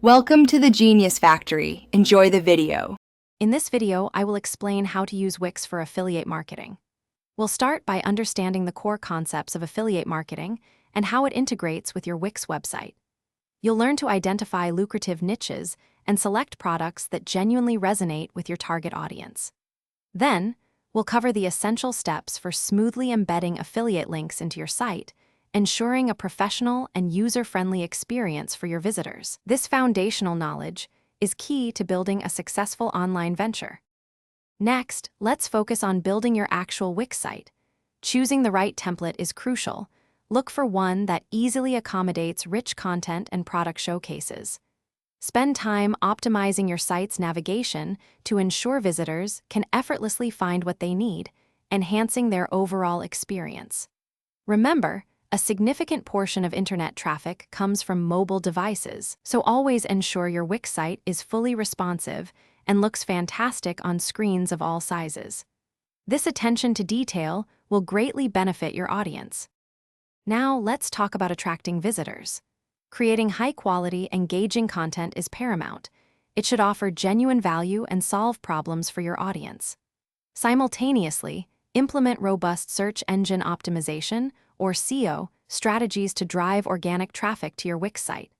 Welcome to the Genius Factory. Enjoy the video. In this video, I will explain how to use Wix for affiliate marketing. We'll start by understanding the core concepts of affiliate marketing and how it integrates with your Wix website. You'll learn to identify lucrative niches and select products that genuinely resonate with your target audience. Then, we'll cover the essential steps for smoothly embedding affiliate links into your site, ensuring a professional and user-friendly experience for your visitors. This foundational knowledge is key to building a successful online venture. Next, let's focus on building your actual Wix site. Choosing the right template is crucial. Look for one that easily accommodates rich content and product showcases. Spend time optimizing your site's navigation to ensure visitors can effortlessly find what they need, enhancing their overall experience. Remember, a significant portion of internet traffic comes from mobile devices, so always ensure your Wix site is fully responsive and looks fantastic on screens of all sizes. This attention to detail will greatly benefit your audience. Now, let's talk about attracting visitors. Creating high-quality, engaging content is paramount. It should offer genuine value and solve problems for your audience. Simultaneously, implement robust search engine optimization, or SEO, strategies to drive organic traffic to your Wix site.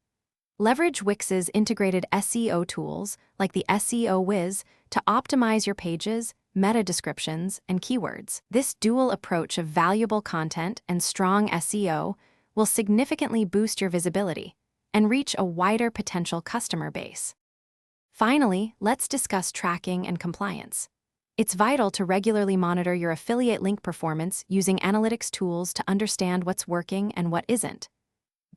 Leverage Wix's integrated SEO tools, like the SEO Wiz, to optimize your pages, meta descriptions, and keywords. This dual approach of valuable content and strong SEO will significantly boost your visibility and reach a wider potential customer base. Finally, let's discuss tracking and compliance. It's vital to regularly monitor your affiliate link performance using analytics tools to understand what's working and what isn't.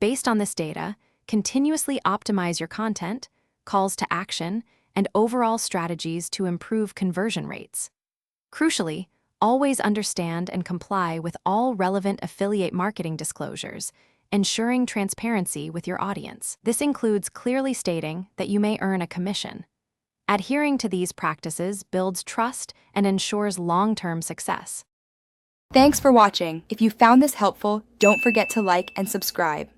Based on this data, continuously optimize your content, calls to action, and overall strategies to improve conversion rates. Crucially, always understand and comply with all relevant affiliate marketing disclosures, ensuring transparency with your audience. This includes clearly stating that you may earn a commission. Adhering to these practices builds trust and ensures long-term success. Thanks for watching. If you found this helpful, don't forget to like and subscribe.